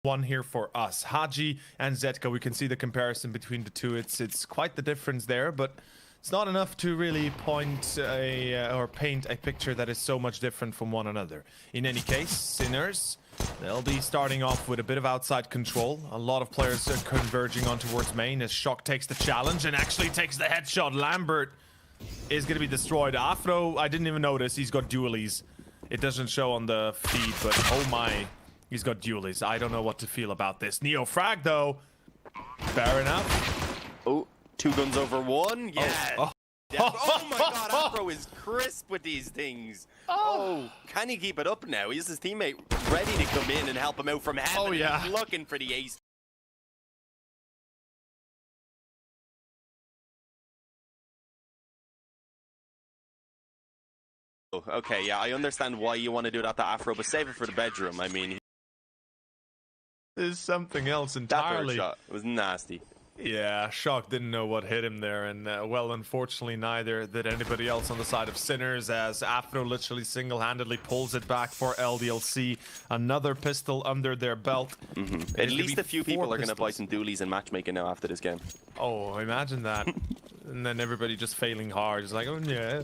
one here for us. Haji and CSGo, we can see the comparison between the two. It's quite the difference there, but it's not enough to really point or paint a picture that is so much different from one another. In any case, Sinners, they'll be starting off with a bit of outside control. A lot of players are converging on towards main as Shock takes the challenge and actually takes the headshot. Lambert is going to be destroyed. Afro, I didn't even notice. He's got dualies. It doesn't show on the feed, but oh my, he's got dualies. I don't know what to feel about this. Neo frag, though. Fair enough. Oh, 2 guns over 1. Yeah. Oh. Oh my god, Afro is crisp with these things. Oh, can he keep it up now? He's his teammate ready to come in and help him out from heaven. Oh, yeah. He's looking for the ace. Okay, yeah, I understand why you want to do that to Afro, but save it for the bedroom. I mean, There's something else that entirely. bird shot was nasty. Yeah, Shock didn't know what hit him there, and well, unfortunately, neither did anybody else on the side of Sinners, as Afro literally single-handedly pulls it back for LDLC. Another pistol under their belt. At least a few people are going to buy some dualies and matchmaking now after this game. Oh, imagine that. And then everybody just failing hard. It's like, oh yeah.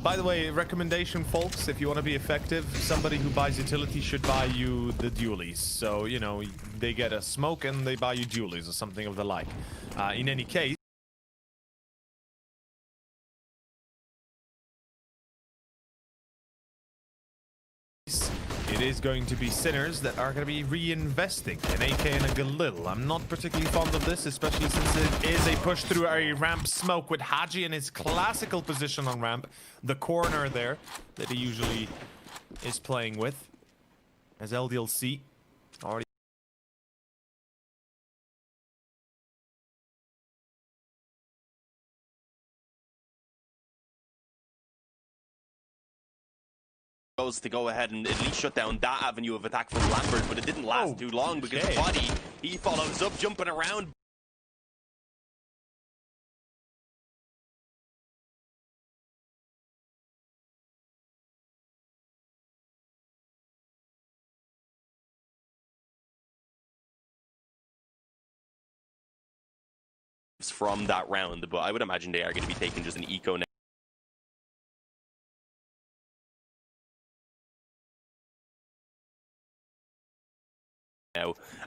By the way, recommendation, folks, if you want to be effective, somebody who buys utility should buy you the dualies. So, you know, they get a smoke and they buy you dualies or something of the like. In any case, it is going to be Sinners that are going to be reinvesting an AK and a Galil. I'm not particularly fond of this, especially since it is a push through a ramp smoke with Haji in his classical position on ramp. The corner there that he usually is playing with. As LDLC already goes to go ahead and at least shut down that avenue of attack from Lambert, but it didn't last too long because his body, he follows up, jumping around. From that round, but I would imagine they are going to be taking just an eco now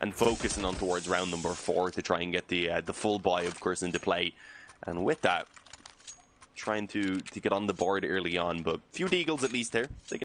and focusing on towards round number 4 to try and get the full buy, of course, into play. And with that, trying to get on the board early on, but a few deagles at least there. They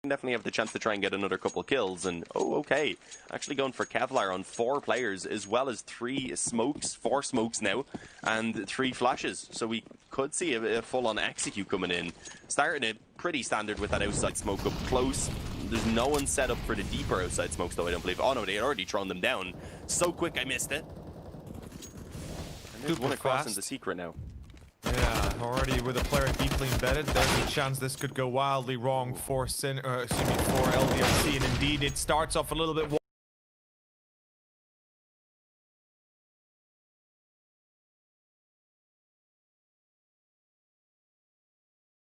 definitely have the chance to try and get another couple kills. And oh, okay, actually going for Kevlar on 4 players, as well as 3 smokes, 4 smokes now, and 3 flashes. So we could see a full-on execute coming in. Starting it pretty standard with that outside smoke up close. There's no one set up for the deeper outside smokes, though, I don't believe. Oh no, they had already thrown them down. So quick, I missed it. And there's one across in the secret now. Yeah, already with a player deeply embedded, there's a chance this could go wildly wrong for for LDLC, and indeed it starts off a little bit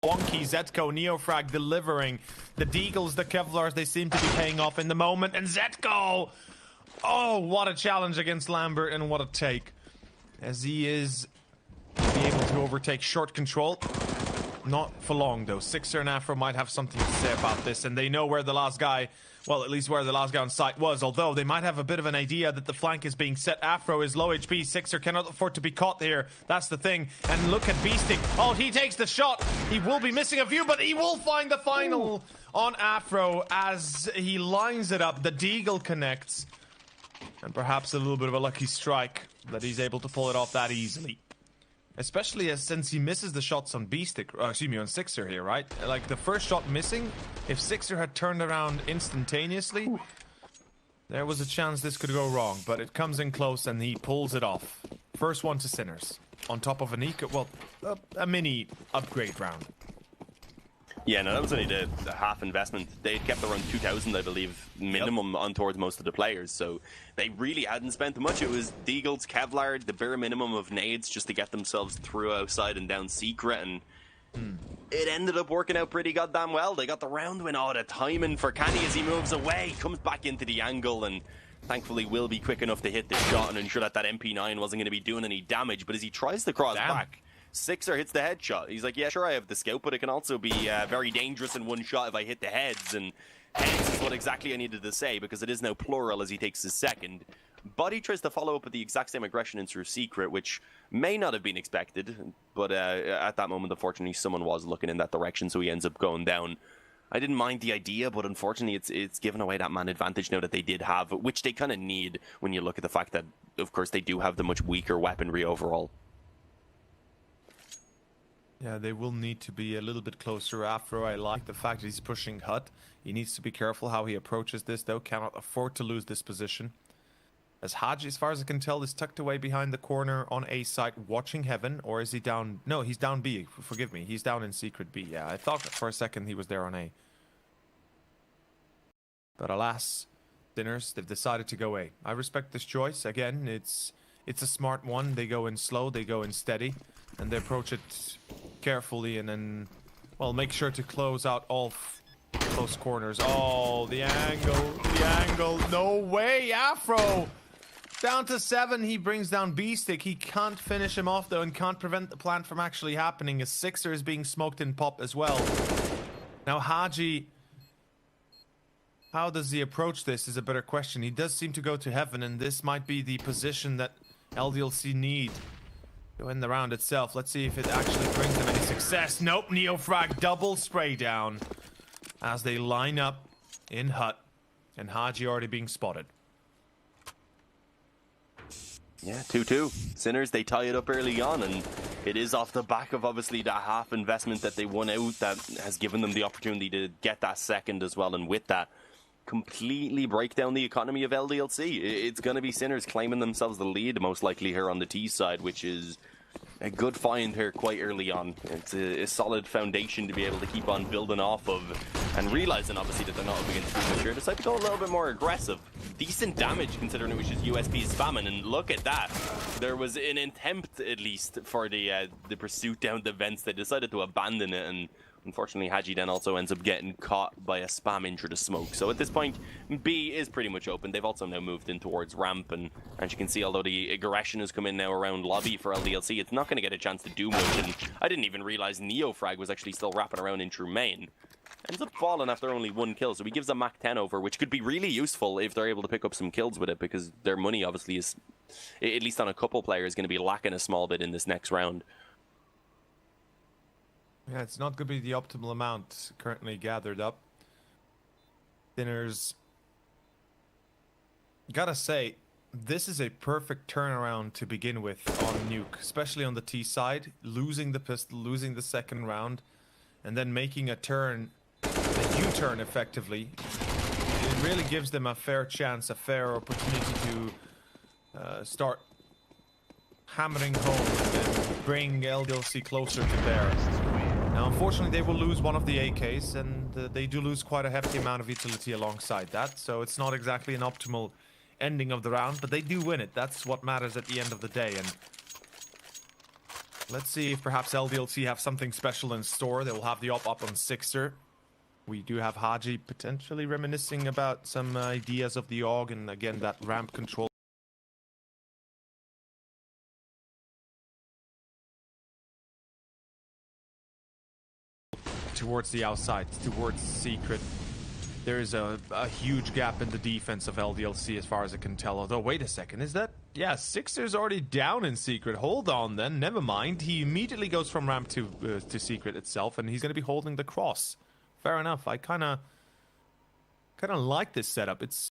wonky. CSGo, Neofrag delivering the deagles, the Kevlars, they seem to be paying off in the moment, and CSGo, oh, what a challenge against Lambert, and what a take, as he is be able to overtake short control. Not for long though. Sixer and Afro might have something to say about this, and they know where the last guy, well, at least where the last guy on site was, although they might have a bit of an idea that the flank is being set. Afro is low HP, Sixer cannot afford to be caught here, that's the thing. And look at Beasting, oh, he takes the shot, he will be missing a few, but he will find the final on Afro as he lines it up. The deagle connects, and perhaps a little bit of a lucky strike that he's able to pull it off that easily. Especially since he misses the shots on on Sixer here, right? Like the first shot missing, if Sixer had turned around instantaneously, there was a chance this could go wrong, but it comes in close and he pulls it off. First one to Sinners. On top of a mini upgrade round. Yeah, no, that was only the half investment. They kept around 2,000, I believe, minimum on towards most of the players, so they really hadn't spent much. It was Deagles, Kevlar, the bare minimum of nades just to get themselves through outside and down secret, and it ended up working out pretty goddamn well. They got the round win. Oh, the timing for Canny as he moves away, comes back into the angle, and thankfully will be quick enough to hit the shot and ensure that that MP9 wasn't going to be doing any damage. But as he tries to cross back, Sixer hits the headshot. He's like, yeah, sure, I have the scout, but it can also be very dangerous in one shot if I hit the heads. And heads is what exactly I needed to say, because it is now plural as he takes his second. But he tries to follow up with the exact same aggression in through secret, which may not have been expected. But at that moment, unfortunately, someone was looking in that direction, so he ends up going down. I didn't mind the idea, but unfortunately, it's given away that man advantage now that they did have, which they kind of need when you look at the fact that, of course, they do have the much weaker weaponry overall. Yeah, they will need to be a little bit closer. Afro, I like the fact that he's pushing Hut. He needs to be careful how he approaches this, though. Cannot afford to lose this position. As Haji, as far as I can tell, is tucked away behind the corner on A site, watching heaven. Or is he down? No, he's down B. Forgive me. He's down in secret B. Yeah, I thought for a second he was there on A. But alas, Dinners, they've decided to go A. I respect this choice. Again, it's a smart one. They go in slow, they go in steady, and they approach it carefully, and then, well, make sure to close out all close corners. Oh, the angle. No way, Afro! Down to 7, he brings down B-Stick. He can't finish him off, though, and can't prevent the plant from actually happening, as Sixer is being smoked in pop as well. Now, Haji, how does he approach this is a better question. He does seem to go to heaven, and this might be the position that LDLC need to win the round itself. Let's see if it actually brings them any success. Nope, Neofrag double spray down as they line up in Hut, and Haji already being spotted. Yeah, 2-2. Sinners, they tie it up early on, and it is off the back of obviously that half investment that they won out that has given them the opportunity to get that second as well, and with that, completely break down the economy of LDLC. It's going to be Sinners claiming themselves the lead, most likely here on the T side, which is a good find here quite early on. It's a solid foundation to be able to keep on building off of, and realizing obviously that they're not up against too much here. Decide to go a little bit more aggressive. Decent damage considering it was just USP spamming, and look at that. There was an attempt at least for the pursuit down the vents. They decided to abandon it, and unfortunately, Haji then also ends up getting caught by a spam intro to smoke. So at this point, B is pretty much open. They've also now moved in towards ramp, and as you can see, although the aggression has come in now around lobby for LDLC, it's not going to get a chance to do much. And I didn't even realize Neofrag was actually still wrapping around in true main. Ends up falling after only 1 kill, so he gives a Mach 10 over, which could be really useful if they're able to pick up some kills with it, because their money obviously is, at least on a couple players, going to be lacking a small bit in this next round. Yeah, it's not going to be the optimal amount currently gathered up. Dinners, gotta say, this is a perfect turnaround to begin with on Nuke, especially on the T side. Losing the pistol, losing the second round, and then making a turn, a U-turn effectively. It really gives them a fair chance, a fair opportunity to start hammering home and bring LDLC closer to bear. Now, unfortunately, they will lose one of the AKs, and they do lose quite a hefty amount of utility alongside that, so it's not exactly an optimal ending of the round, but they do win it. That's what matters at the end of the day, and let's see if perhaps LDLC have something special in store. They will have the op up on Sixer. We do have Haji potentially reminiscing about some ideas of the AUG, and again, that ramp control. Towards the outside, towards secret. There is a huge gap in the defense of LDLC as far as I can tell. Although, wait a second, is that... Yeah, Sixer's already down in secret. Hold on then, never mind. He immediately goes from ramp to secret itself, and he's going to be holding the cross. Fair enough. I kind of like this setup. It's